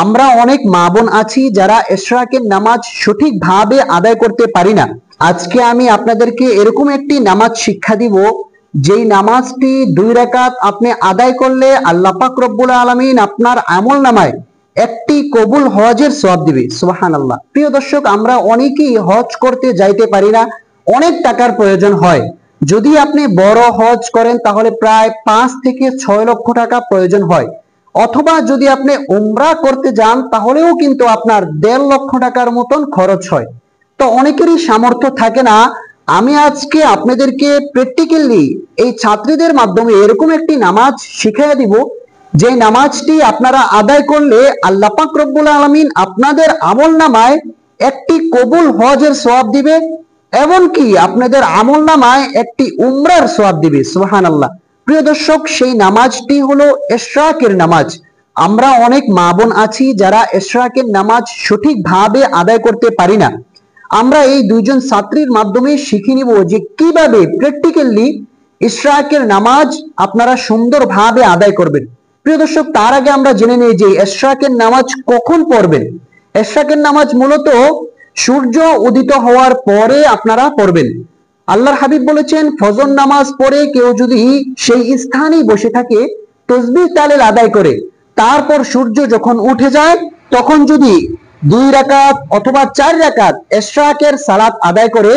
আমরা অনেক মা বোন আছি যারা ইশরাকের নামাজ সঠিকভাবে আদায় করতে পারি না। আজকে আমি আপনাদেরকে এরকম একটি নামাজ শিক্ষা দিব, যেই নামাজটি 2 রাকাত আপনি আদায় করলে আল্লাহ পাক রব্বুল আলামিন আপনার আমলনামায় একটি কবুল হজের সওয়াব দিবে। সুবহানাল্লাহ। প্রিয় দর্শক, আমরা অনেকেই হজ করতে যাইতে পারি না, অনেক টাকার প্রয়োজন হয়। যদি আপনি বড় হজ করেন তাহলে প্রায় 5 থেকে 6 লক্ষ টাকা প্রয়োজন হয়, অথবা যদি আপনি উমরা করতে যান তাহলেও কিন্তু আপনার 1.5 লক্ষ টাকার মতন খরচ হয়। তো অনেকেরই সামর্থ্য থাকে না। আমি আজকে আপনাদেরকে প্র্যাকটিক্যালি এই ছাত্রীদের মাধ্যমে এরকম একটি নামাজ শিখিয়ে দিব, যে নামাজটি আপনারা আদায় করলে আল্লাহ পাক রব্বুল আলামিন আপনাদের আমলনামায় একটি কবুল হজের সওয়াব দিবে, এমনকি আপনাদের আমলনামায় একটি উমরার সওয়াব দিবে। সুবহানাল্লাহ। প্রিয় দর্শক, সেই নামাজটি হলো ইশরাকের নামাজ। আমরা অনেক মা বোন আছি যারা ইশরাকের নামাজ সঠিকভাবে আদায় করতে পারি না। আমরা এই দুইজন ছাত্রীর মাধ্যমে শিখে নিব যে কিভাবে প্র্যাকটিক্যালি ইশরাকের নামাজ আপনারা সুন্দরভাবে আদায় করবেন। প্রিয় দর্শক, তার আগে আমরা জেনে নিই যে ইশরাকের নামাজ কখন পড়বেন। ইশরাকের নামাজ মূলত সূর্য উদিত হওয়ার পরে আপনারা পড়বেন। আল্লাহর হাবিব বলেছেন, ফজর নামাজ পড়ে কেউ যদি সেই স্থানেই বসে থাকে তাসবিহ তাহলিল আদায় করে, তারপর সূর্য যখন উঠে যায় তখন যদি 2 রাকাত অথবা 4 রাকাত ইশরাকের সালাত আদায় করে,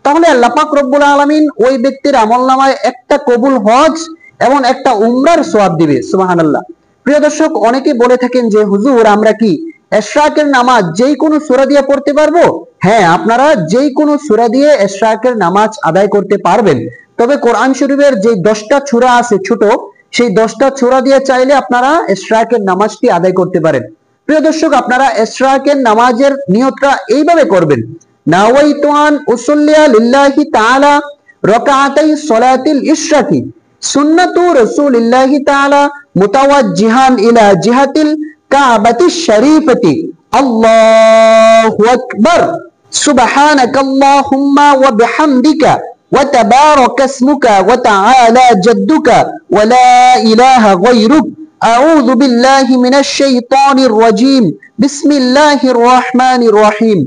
তাহলে আল্লাহ পাক রব্বুল আলামিন ওই ব্যক্তির আমলনামায় একটা কবুল হজ এবং একটা উমরার সওয়াব দিবে। সুবহানাল্লাহ। প্রিয় দর্শক, অনেকে বলে থাকেন যে হুজুর, আমরা কি ইশরাকের নামাজ যেই কোনো সূরা দিয়ে পড়তে পারবো? হ্যাঁ, আপনারা যেই কোনো সূরা দিয়ে ইশরাকের নামাজ আদায় করতে পারবেন। তবে কোরআন শরীফের যে 10টা সূরা আছে ছোট, সেই 10টা সূরা দিয়ে চাইলে আপনারা ইশরাকের নামাজটি আদায় করতে পারেন। প্রিয় দর্শক, আপনারা ইশরাকের নামাজের নিয়তটা এইভাবে করবেন: নাওয়াইতু আন উসাল্লিয়া লিল্লাহি তাআলা রাকাতাই সলাতিল ইশরাকি সুন্নাতু রাসূলিল্লাহি তাআলা মুতাওয়াজ্জিহান ইলা জিহাতিল কাবাতিশ শরীফাতি। আল্লাহু আকবার। সুবহানাকাল্লাহুম্মা ওয়া বিহামদিকা ওয়া তাবারাকা ইসমুকা ওয়া তাআলা জাদ্দুকা ওয়া লা ইলাহা গায়রুক। আউযু বিল্লাহি মিনাশ শাইতানির রাজীম। বিসমিল্লাহির রহমানির রহিম।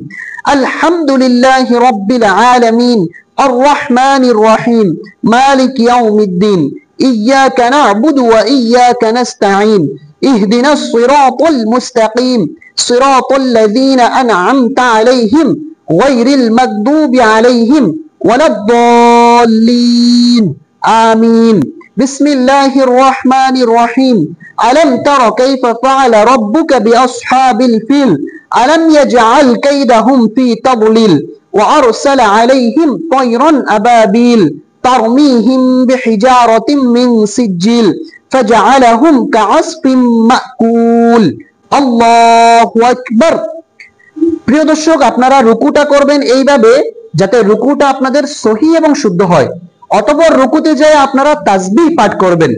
আলহামদুলিল্লাহি রাব্বিল আলামিন আর রহমানির রহিম মালিক ইয়াউমিদ্দিন। ইয়্যাকা না'বুদু ওয়া ইয়্যাকা নাস্তাঈন। ইহদিনাস সিরাতাল মুস্তাকিম সিরাতাল লাযীনা আন'আমতা আলাইহিম গায়রিল মাগদুবি আলাইহিম ওয়ালাদ-দাল্লিন। আমিন। বিসমিল্লাহির রহমানির রহিম। আলম তারা কাইফা ফাআলা রাব্বুকা বিআসহাবিল ফিল আলম ইয়াজআল কাইদাহুম ফি তাদলিল ওয়া আরসালা আলাইহিম তায়রান আবাবিল তারমিহিম বিহিজারাতিন মিন সিজ্জিল ফাজআলাহুম কাআসফিন মাকুল। আল্লাহু আকবার। প্রিয় দর্শক, আপনারা রুকুটা করবেন এইভাবে যাতে রুকুটা আপনাদের সহিহ এবং শুদ্ধ হয়। অতঃপর রুকুতে যায় আপনারা তাসবিহ পাঠ করবেন: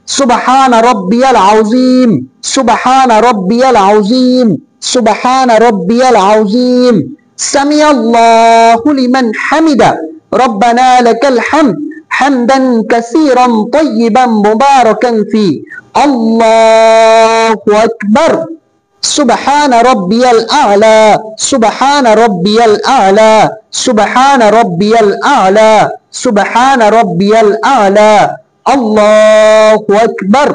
সুবহানা রাব্বিয়াল আযীম, সুবহানা রাব্বিয়াল আযীম, সুবহানা রাব্বিয়াল আযীম। সামিআল্লাহু লিমান হামিদা, রব্বানা লাকাল হামদ হামদান কাসীরান তাইয়িবান মুবারাকান ফি। আল্লাহু আকবার। সুবহানা রাব্বিয়াল আ'লা, সুবহানা রাব্বিয়াল আ'লা, সুবহানা রাব্বিয়াল আ'লা, সুবহানা রাব্বিয়াল আ'লা। আল্লাহু আকবার।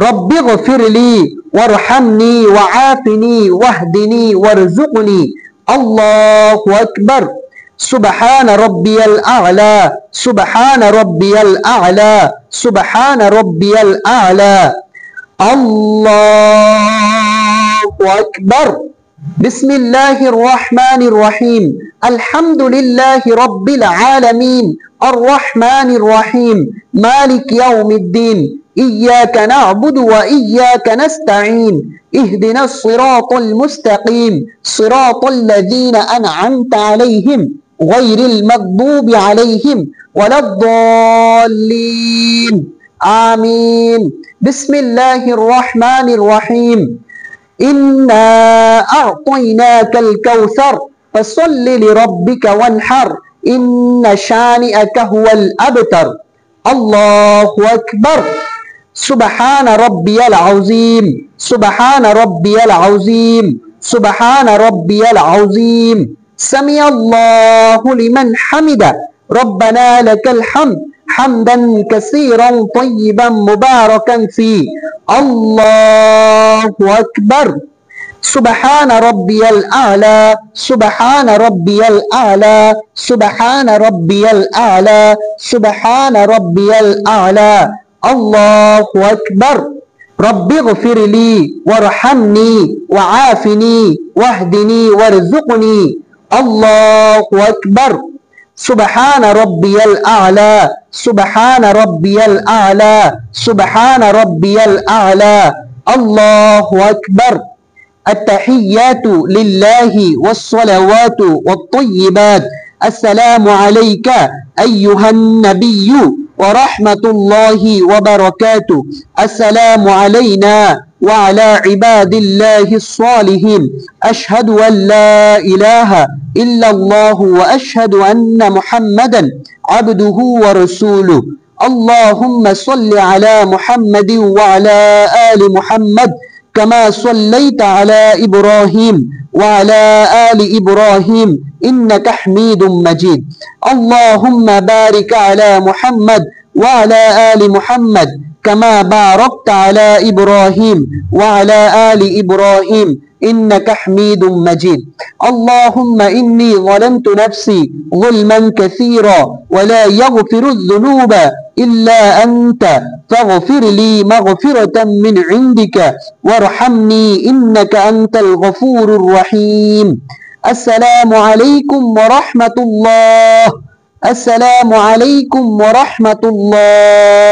রব্বিগফিরলি ওয়ারহামনি ওয়াআফিনি ওয়াহদিনি ওয়ারযুকনি। আল্লাহু আকবার। সুবহানা রাব্বিয়াল আ'লা, সুবহানা রাব্বিয়াল আ'লা, সুবহানা রাব্বিয়াল আ'লা। আল্লাহু আকবার। বিসমিল্লাহির রহমানির রহিম। আলহামদুলিল্লাহি রাব্বিল আলামিন আর রহমানির রহিম মালিক ইয়াউমিদ্দিন। ইয়্যাকা না'বুদু ওয়া ইয়্যাকা নাস্তাঈন। ইহদিনাস সিরাতাল মুস্তাকিম সিরাতাল লাযীনা আন'আমতা আলাইহিম গায়রিল মাগদুবি আলাইহিম ওয়ালাদ-দাল্লিন। আমিন। বিসমিল্লাহির রহমানির রহিম। ইন্না আ'তাইনাকাল কাউসার ফাসাল্লি লিরাব্বিকা ওয়ানহার ইন্না শানিআকা হুয়াল আবতার। আল্লাহু আকবার। سبحان ربي العظيم سبحان ربي العظيم سبحان ربي العظيم سمع الله لمن حمده ربنا لك الحمد حمدا كثيرا طيبا مباركا فيه الله أكبر سبحان ربي الأعلى سبحان ربي الأعلى سبحان ربي الأعلى سبحان ربي الأعلى الله أكبر رب اغفر لي وارحمني وعافني واهدني وارزقني الله أكبر سبحان ربي الأعلى سبحان ربي الأعلى سبحان ربي الأعلى الله أكبر التحيات لله والصلوات والطيبات السلام عليك أيها النبي ورحمة الله وبركاته السلام علينا وعلى عباد الله الصالحين أشهد أن لا إله إلا الله وأشهد أن محمدا عبده ورسوله اللهم صل على محمد وعلى آل محمد كما صليت على إبراهيم وعلى آل إبراهيم إنك حميد مجيد اللهم بارك على محمد وعلى آل محمد كما باركت على إبراهيم وعلى آل إبراهيم إنك حميد مجيد اللهم إني ظلمت نفسي ظلما كثيرا ولا يغفر الذنوب إلا أنت فاغفر لي مغفرة من عندك وارحمني إنك أنت الغفور الرحيم السلام عليكم ورحمة الله السلام عليكم ورحمة الله